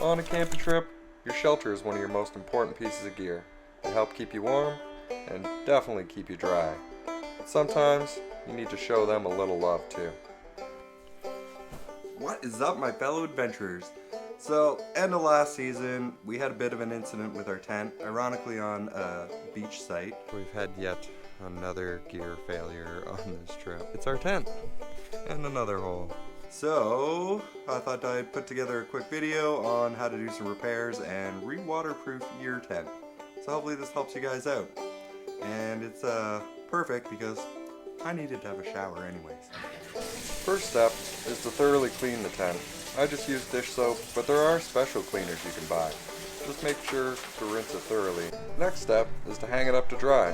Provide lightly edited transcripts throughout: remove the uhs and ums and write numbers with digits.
On a camping trip, your shelter is one of your most important pieces of gear. They help keep you warm and definitely keep you dry. But sometimes you need to show them a little love too. What is up, my fellow adventurers? So, end of last season, we had a bit of an incident with our tent, ironically on a beach site. We've had yet another gear failure on this trip. It's our tent and another hole. So, I thought I'd put together a quick video on how to do some repairs and re-waterproof your tent. So hopefully this helps you guys out. And it's perfect because I needed to have a shower anyways. First step is to thoroughly clean the tent. I just use dish soap, but there are special cleaners you can buy. Just make sure to rinse it thoroughly. Next step is to hang it up to dry.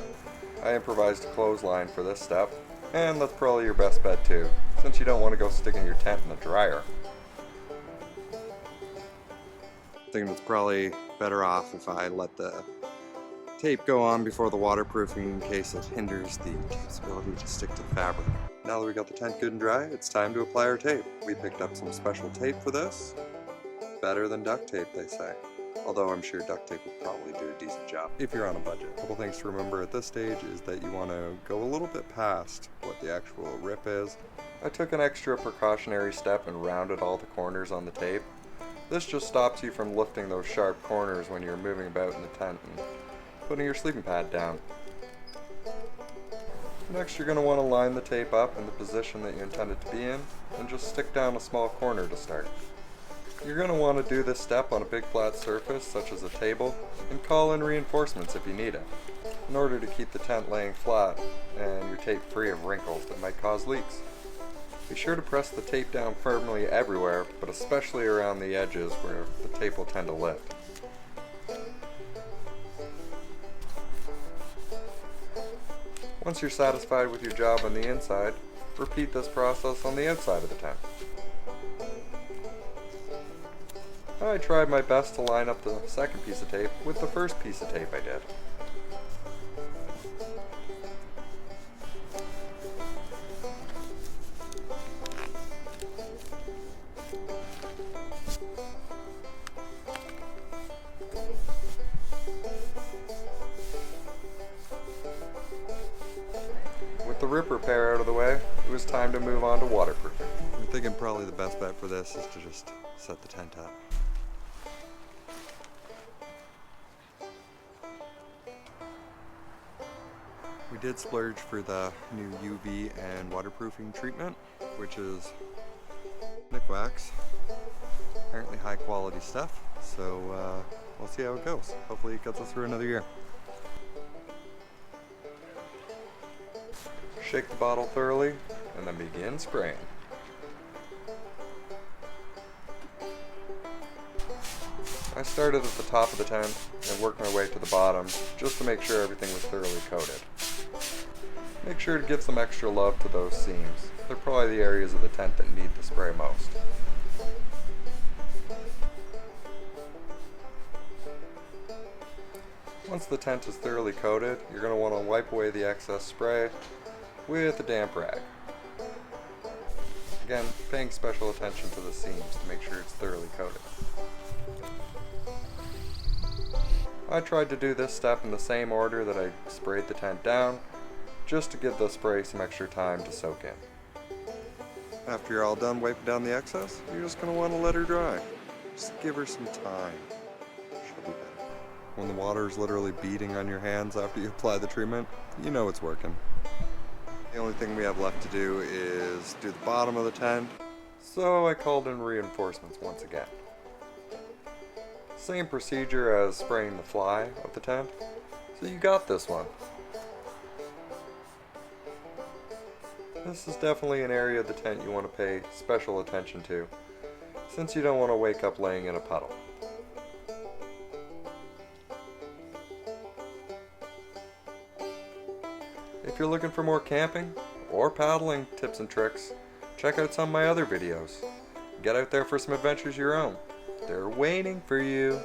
I improvised a clothesline for this step, and that's probably your best bet too, since you don't want to go sticking your tent in the dryer. I think it's probably better off if I let the tape go on before the waterproofing in case it hinders the tape's ability to stick to the fabric. Now that we got the tent good and dry, it's time to apply our tape. We picked up some special tape for this. Better than duct tape, they say. Although I'm sure duct tape would probably do a decent job if you're on a budget. A couple things to remember at this stage is that you want to go a little bit past what the actual rip is. I took an extra precautionary step and rounded all the corners on the tape. This just stops you from lifting those sharp corners when you're moving about in the tent and putting your sleeping pad down. Next, you're going to want to line the tape up in the position that you intend it to be in and just stick down a small corner to start. You're going to want to do this step on a big flat surface such as a table and call in reinforcements if you need it, in order to keep the tent laying flat and your tape free of wrinkles that might cause leaks. Be sure to press the tape down firmly everywhere, but especially around the edges where the tape will tend to lift. Once you're satisfied with your job on the inside, repeat this process on the outside of the tent. I tried my best to line up the second piece of tape with the first piece of tape I did. With the rip repair out of the way, it was time to move on to waterproofing. I'm thinking probably the best bet for this is to just set the tent up. We did splurge for the new UV and waterproofing treatment, which is Nick Wax. Apparently high quality stuff, so we'll see how it goes. Hopefully it gets us through another year. Shake the bottle thoroughly and then begin spraying. I started at the top of the tent and worked my way to the bottom just to make sure everything was thoroughly coated. Make sure to give some extra love to those seams. They're probably the areas of the tent that need the spray most. Once the tent is thoroughly coated, you're going to want to wipe away the excess spray with a damp rag. Again, paying special attention to the seams to make sure it's thoroughly coated. I tried to do this step in the same order that I sprayed the tent down, just to give the spray some extra time to soak in. After you're all done wiping down the excess, you're just going to want to let her dry. Just give her some time. She'll be better. When the water is literally beating on your hands after you apply the treatment, you know it's working. The only thing we have left to do is do the bottom of the tent, so I called in reinforcements once again. Same procedure as spraying the fly of the tent, so you got this one. This is definitely an area of the tent you want to pay special attention to, since you don't want to wake up laying in a puddle. If you're looking for more camping or paddling tips and tricks, check out some of my other videos. Get out there for some adventures of your own. They're waiting for you.